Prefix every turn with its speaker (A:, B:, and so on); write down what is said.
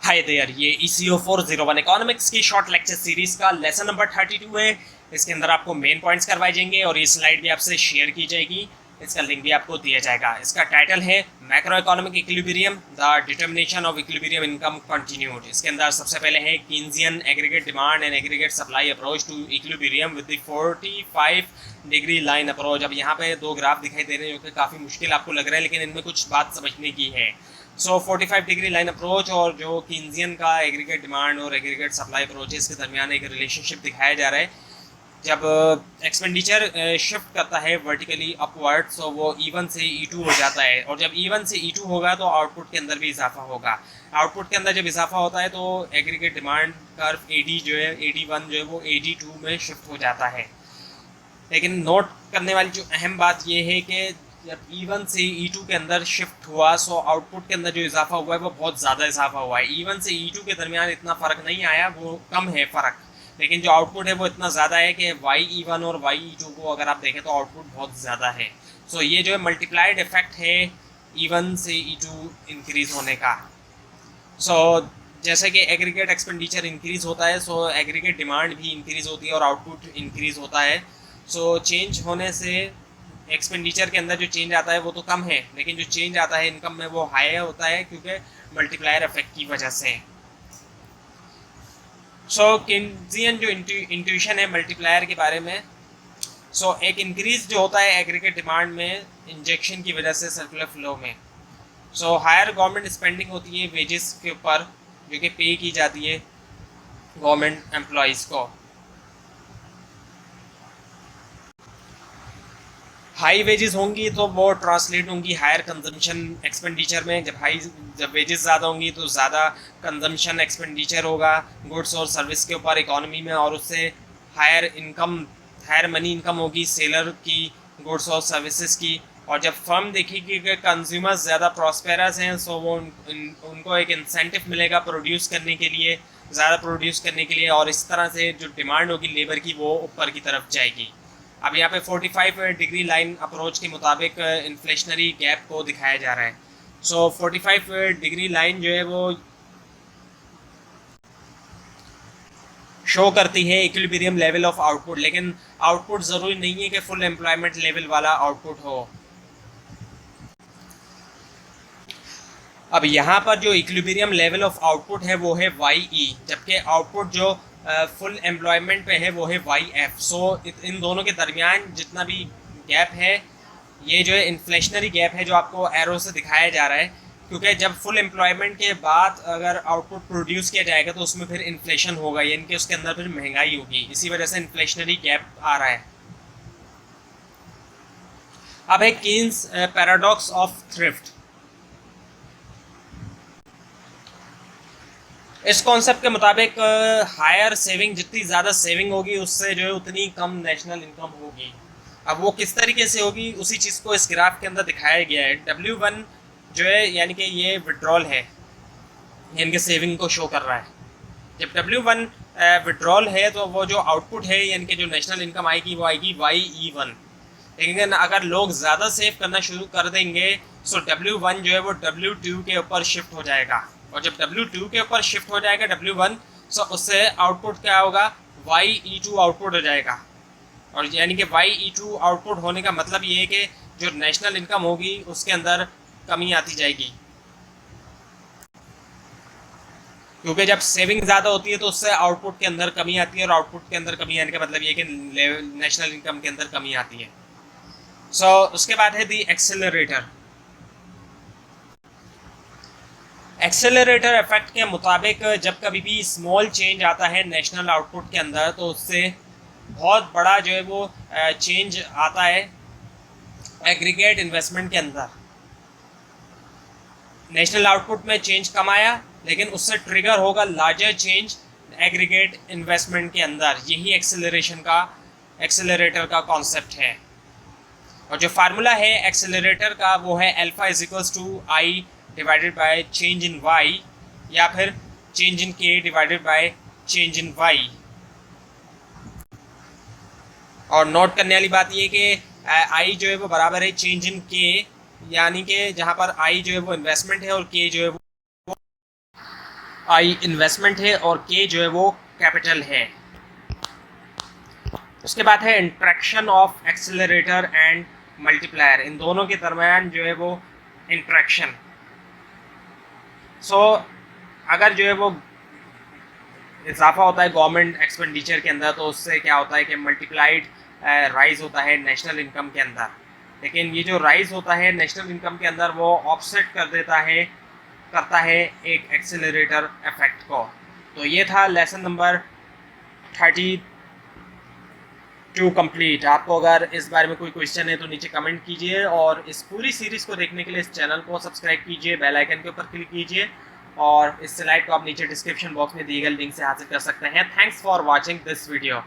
A: Hi there, ये ECO 401 economics की short lecture series का लेसन नंबर 32 है। इसके अंदर आपको मेन पॉइंट्स करवाए जाएंगे और ये स्लाइड भी आपसे शेयर की जाएगी। इसका लिंक भी आपको दिया जाएगा। इसका टाइटल है macro economic equilibrium, the determination of equilibrium income continued. इसके अंदर सबसे पहले है Keynesian aggregate demand and aggregate supply approach to equilibrium with the 45 degree line approach. अब यहाँ पे दो ग्राफ दिखाई दे रहे हैं जो कि काफ़ी मुश्किल आपको लग रहा है, लेकिन इनमें कुछ बात समझने की है। 45 डिग्री लाइन अप्रोच और जो कीन्जियन का एग्रीगेट डिमांड और एग्रीगेट सप्लाई अप्रोचेस के दरमियान एक रिलेशनशिप दिखाया जा रहा है। जब एक्सपेंडिचर शिफ्ट करता है वर्टिकली अपवर्ड, तो वो E1 से E2 हो जाता है, और जब E1 से E2 होगा तो आउटपुट के अंदर भी इजाफा होगा। आउटपुट के अंदर जब इजाफा होता है तो एग्रीगेट डिमांड कर्व AD जो है AD1 जो है वो AD2 में शिफ्ट हो जाता है। लेकिन नोट करने वाली जो अहम बात ये है कि जब E1 से E2 के अंदर शिफ्ट हुआ, सो आउटपुट के अंदर जो इजाफा हुआ है वो बहुत ज़्यादा इजाफा हुआ है। E1 से E2 के दरमियान इतना फ़र्क नहीं आया, वो कम है फ़र्क, लेकिन जो आउटपुट है वो इतना ज़्यादा है कि YE1 और YE2 को अगर आप देखें तो आउटपुट बहुत ज़्यादा है। सो ये जो है मल्टीप्लाइड इफेक्ट है E1 से E2 इंक्रीज़ होने का। सो जैसे कि एग्रीगेट एक्सपेंडिचर इंक्रीज़ होता है, सो एग्रीगेट डिमांड भी इंक्रीज़ होती है और आउटपुट इंक्रीज़ होता है। सो चेंज होने से एक्सपेंडिचर के अंदर जो चेंज आता है वो तो कम है, लेकिन जो चेंज आता है इनकम में वो हाई होता है, क्योंकि मल्टीप्लायर इफेक्ट की वजह से। सो कीन्जियन जो इंट्यूशन है मल्टीप्लायर के बारे में, सो एक इंक्रीज जो होता है एग्रीगेट डिमांड में इंजेक्शन की वजह से सर्कुलर फ्लो में। सो हायर गवर्नमेंट स्पेंडिंग होती है वेजेस के ऊपर, जो कि पे की जाती है गवर्नमेंट एम्प्लॉयज़ को। हाई वेजेस होंगी तो वो ट्रांसलेट होंगी हायर कंजम्पशन एक्सपेंडिचर में। जब वेजेस ज़्यादा होंगी तो ज़्यादा कंजम्पशन एक्सपेंडिचर होगा गुड्स और सर्विस के ऊपर इकोनॉमी में, और उससे हायर मनी इनकम होगी सेलर की गुड्स और सर्विसेज की। और जब फर्म देखेगी कि कंज्यूमर्स ज़्यादा प्रॉस्पेरस हैं, सो वो उनको एक इंसेंटिव मिलेगा प्रोड्यूस करने के लिए, ज़्यादा प्रोड्यूस करने के लिए, और इस तरह से जो डिमांड होगी लेबर की वो ऊपर की तरफ जाएगी। अब यहाँ पे 45 डिग्री लाइन अप्रोच के मुताबिक इन्फ्लेशनरी गैप को दिखाया जा रहा है। सो 45 डिग्री लाइन जो है वो शो करती है इक्विलिब्रियम लेवल ऑफ आउटपुट, लेकिन आउटपुट ज़रूरी नहीं है कि फुल एम्प्लॉयमेंट लेवल वाला आउटपुट हो। अब यहाँ पर जो इक्विलिब्रियम लेवल ऑफ आउटपुट है वो है YE, जबकि आउटपुट जो फुल एम्प्लॉयमेंट पे है वो है YF। सो इन दोनों के दरमियान जितना भी गैप है, ये जो है इन्फ्लेशनरी गैप है जो आपको एरो से दिखाया जा रहा है, क्योंकि जब फुल एम्प्लॉयमेंट के बाद अगर आउटपुट प्रोड्यूस किया जाएगा तो उसमें फिर इन्फ्लेशन होगा, यानी कि उसके अंदर फिर महंगाई होगी, इसी वजह से इन्फ्लेशनरी गैप आ रहा है। अब है कीन्स पैराडॉक्स ऑफ थ्रिफ्ट। इस कॉन्सेप्ट के मुताबिक हायर सेविंग, जितनी ज़्यादा सेविंग होगी उससे जो है उतनी कम नेशनल इनकम होगी। अब वो किस तरीके से होगी उसी चीज़ को इस ग्राफ के अंदर दिखाया गया है। W1 जो है यानी कि ये विड्रॉल है, यानी कि सेविंग को शो कर रहा है। जब W1 विड्रॉल है तो वो जो आउटपुट है यानी कि जो नेशनल इनकम आएगी वो आएगी YE1। लेकिन अगर लोग ज़्यादा सेव करना शुरू कर देंगे, सो W1 जो है वो W2 के ऊपर शिफ्ट हो जाएगा, और जब W2 के ऊपर शिफ्ट हो जाएगा W1, सो उससे आउटपुट क्या होगा, YE2 आउटपुट हो जाएगा। और यानी कि YE2 आउटपुट होने का मतलब ये है कि जो नेशनल इनकम होगी उसके अंदर कमी आती जाएगी, क्योंकि जब सेविंग ज़्यादा होती है तो उससे आउटपुट के अंदर कमी आती है, और आउटपुट के अंदर कमी आने का मतलब ये है कि नेशनल इनकम के अंदर कमी आती है। सो उसके बाद है दी एक्सेलरेटर। एक्सेलरेटर इफेक्ट के मुताबिक जब कभी भी स्मॉल चेंज आता है नेशनल आउटपुट के अंदर तो उससे बहुत बड़ा जो है वो चेंज आता है एग्रीगेट इन्वेस्टमेंट के अंदर। नेशनल आउटपुट में चेंज कम आया, लेकिन उससे ट्रिगर होगा लार्जर चेंज एग्रीगेट इन्वेस्टमेंट के अंदर। यही एक्सेलरेटर का कॉन्सेप्ट है। और जो फार्मूला है एक्सेलरेटर का वो है alpha is two I divided by change in y, या फिर change in k divided by change in y। और नोट करने वाली बात ये कि i जो है वो बराबर है चेंज इन k, यानी कि जहाँ पर i जो है वो इन्वेस्टमेंट है और k जो है वो आई इन्वेस्टमेंट है और के जो है वो कैपिटल है। उसके बाद है interaction of accelerator and multiplier, इन दोनों के दरमियान जो है वो इंट्रैक्शन। अगर जो है वो इजाफा होता है गवर्नमेंट एक्सपेंडिचर के अंदर तो उससे क्या होता है कि मल्टीप्लाइड राइज होता है नेशनल इनकम के अंदर। लेकिन ये जो राइज होता है नेशनल इनकम के अंदर वो ऑफसेट करता है एक एक्सेलरेटर इफेक्ट को। तो ये था लेसन नंबर 32 कंप्लीट। आपको अगर इस बारे में कोई क्वेश्चन है तो नीचे कमेंट कीजिए और इस पूरी सीरीज़ को देखने के लिए इस चैनल को सब्सक्राइब कीजिए, बेल आइकन के ऊपर क्लिक कीजिए और इस स्लाइड को आप नीचे डिस्क्रिप्शन बॉक्स में दिए गए लिंक से हासिल कर सकते हैं। Thanks for watching this video.